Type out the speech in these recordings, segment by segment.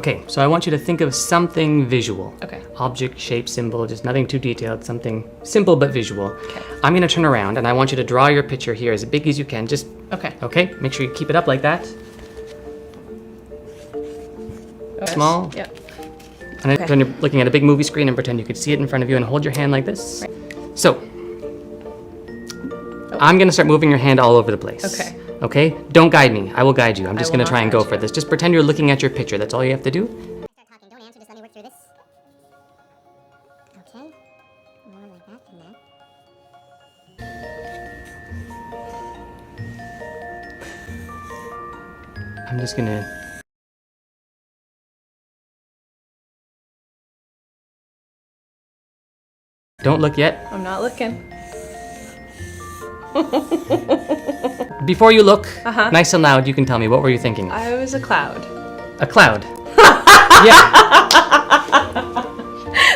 Okay, so I want you to think of something visual. Okay. Object, shape, symbol, just nothing too detailed, something simple but visual. Okay. I'm gonna turn around and I want you to draw your picture here as big as you can. Just, okay? Make sure you keep it up like that. Small. Yeah. And then you're looking at a big movie screen and pretend you could see it in front of you and hold your hand like this. Right. So, I'm gonna start moving your hand all over the place. Okay. Okay? Don't guide me. I will guide you. I'm just will gonna not try and guide go you. for this. Just pretend you're looking at your picture. That's all you have to do. Start talking. Don't answer. Just let me work through this. Okay. More like that and that. I'm just gonna... Don't look yet. I'm not looking. Before you look, nice and loud, you can tell me, what were you thinking? I was a cloud. A cloud. Yeah.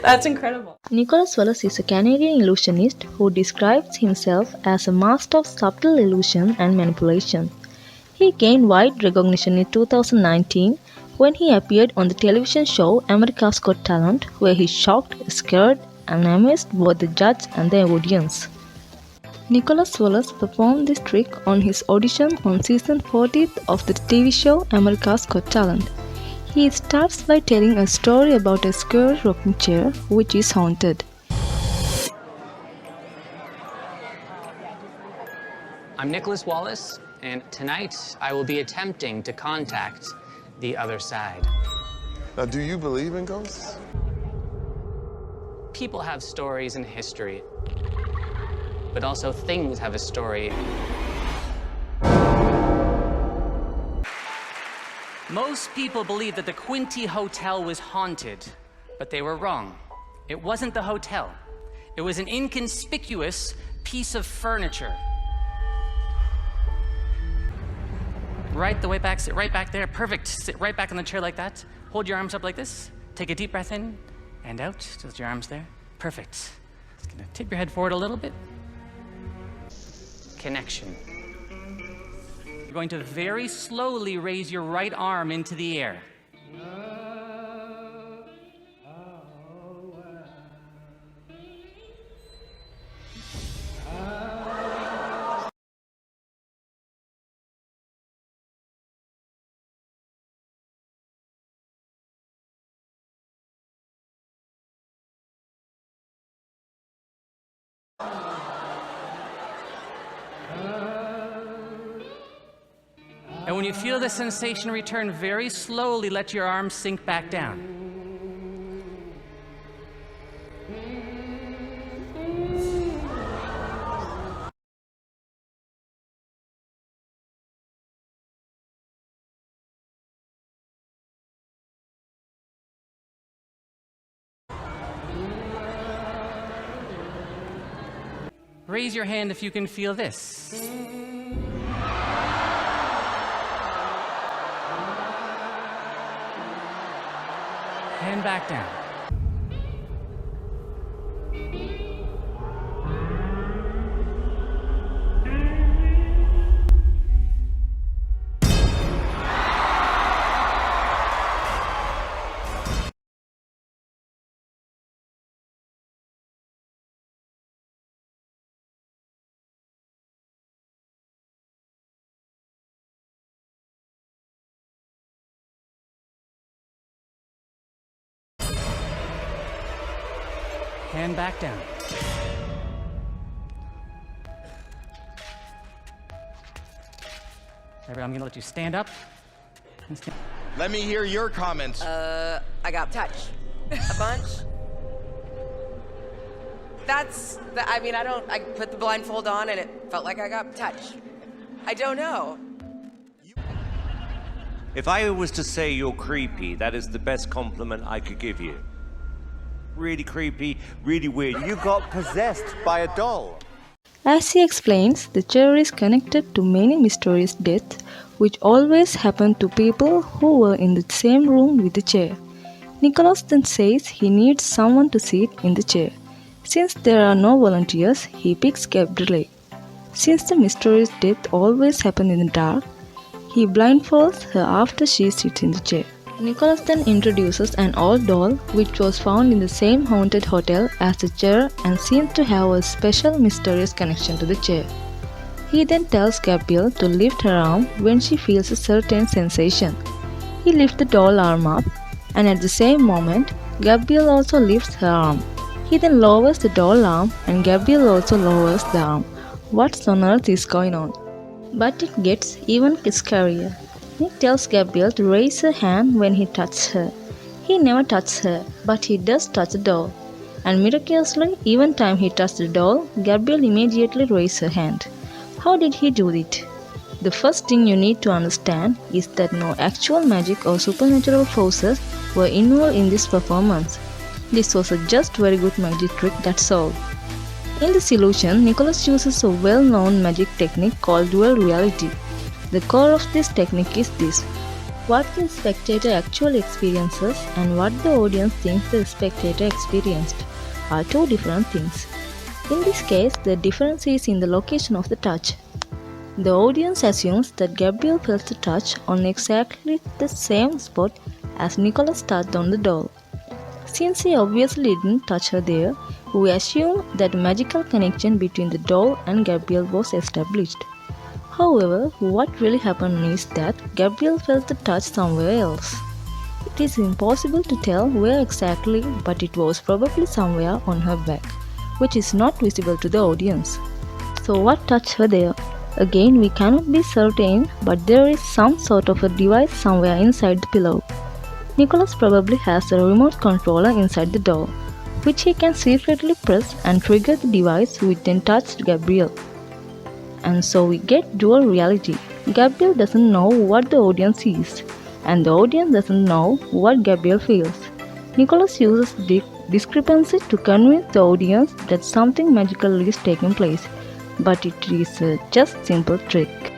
That's incredible. Nicholas Wallace is a Canadian illusionist who describes himself as a master of subtle illusion and manipulation. He gained wide recognition in 2019 when he appeared on the television show America's Got Talent, where he shocked, scared, and amazed both the judge and the audience. Nicholas Wallace performed this trick on his audition on season 40 of the TV show America's Got Talent. He starts by telling a story about a square rocking chair which is haunted. I'm Nicholas Wallace, and tonight I will be attempting to contact the other side. Now, do you believe in ghosts? People have stories in history, but also things have a story. Most people believe that the Quinty Hotel was haunted, but they were wrong. It wasn't the hotel. It was an inconspicuous piece of furniture. Right the way back, sit right back there, perfect. Sit right back in the chair like that. Hold your arms up like this. Take a deep breath in and out, just your arms there. Perfect. Just gonna tip your head forward a little bit. Connection. You're going to very slowly raise your right arm into the air. And when you feel the sensation return, very slowly let your arms sink back down. Raise your hand if you can feel this. Hand back down. Hand back down. Everybody, I'm gonna let you stand up. Let me hear your comments. I got touched a bunch. I put the blindfold on and it felt like I got touched. I don't know. If I was to say you're creepy, that is the best compliment I could give you. Really creepy, really weird. You got possessed by a doll. As he explains, the chair is connected to many mysterious deaths which always happen to people who were in the same room with the chair. Nicholas then says he needs someone to sit in the chair. Since there are no volunteers, he picks Gabrielle. Since the mysterious death always happens in the dark, he blindfolds her after she sits in the chair. Nicholas then introduces an old doll which was found in the same haunted hotel as the chair and seems to have a special mysterious connection to the chair. He then tells Gabrielle to lift her arm when she feels a certain sensation. He lifts the doll arm up, and at the same moment, Gabrielle also lifts her arm. He then lowers the doll arm and Gabrielle also lowers the arm. What on earth is going on? But it gets even scarier. Nick tells Gabrielle to raise her hand when he touches her. He never touches her, but he does touch the doll. And miraculously, even time he touched the doll, Gabrielle immediately raised her hand. How did he do it? The first thing you need to understand is that no actual magic or supernatural forces were involved in this performance. This was a just very good magic trick, that's all. In this illusion, Nicholas uses a well-known magic technique called dual reality. The core of this technique is this: what the spectator actually experiences and what the audience thinks the spectator experienced are two different things. In this case, the difference is in the location of the touch. The audience assumes that Gabrielle felt the touch on exactly the same spot as Nicholas touched on the doll. Since he obviously didn't touch her there, we assume that a magical connection between the doll and Gabrielle was established. However, what really happened is that Gabrielle felt the touch somewhere else. It is impossible to tell where exactly, but it was probably somewhere on her back, which is not visible to the audience. So what touched her there? Again, we cannot be certain, but there is some sort of a device somewhere inside the pillow. Nicholas probably has a remote controller inside the doll, which he can secretly press and trigger the device which then touched Gabrielle. And so we get dual reality. Gabrielle doesn't know what the audience sees, and the audience doesn't know what Gabrielle feels. Nicholas uses the discrepancy to convince the audience that something magical is taking place, but it is a just simple trick.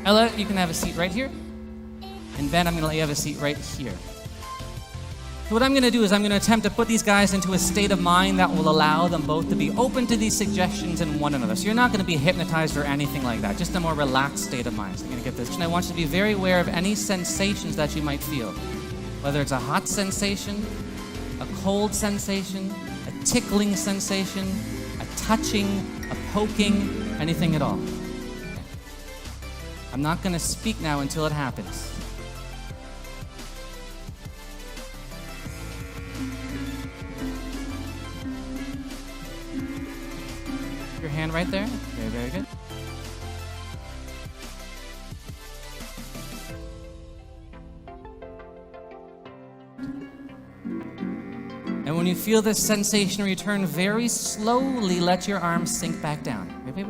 Ella, you can have a seat right here. And Ben, I'm going to let you have a seat right here. So what I'm going to do is I'm going to attempt to put these guys into a state of mind that will allow them both to be open to these suggestions in one another. So you're not going to be hypnotized or anything like that, just a more relaxed state of mind. So I'm going to get this. And I want you to be very aware of any sensations that you might feel. Whether it's a hot sensation, a cold sensation, a tickling sensation, a touching, a poking, anything at all. I'm not going to speak now until it happens. Your hand right there. Very, very good. And when you feel this sensation return, very slowly let your arms sink back down. Wait.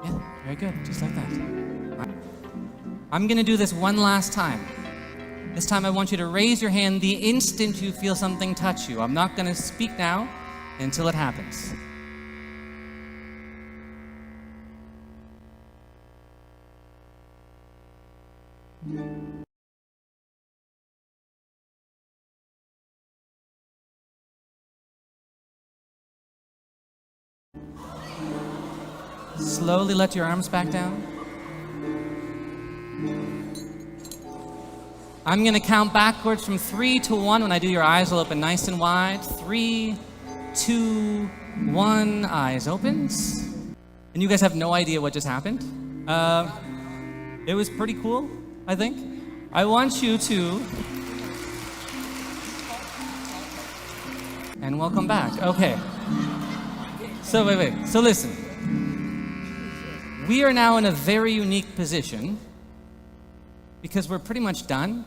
Yeah, very good. Just like that. I'm going to do this one last time. This time I want you to raise your hand the instant you feel something touch you. I'm not going to speak now until it happens. Slowly let your arms back down. I'm going to count backwards from 3 to 1. When I do, your eyes will open nice and wide. 3, 2, 1, eyes opens. And you guys have no idea what just happened. It was pretty cool, I think. I want you to... And welcome back. Okay. So wait. So listen. We are now in a very unique position because we're pretty much done.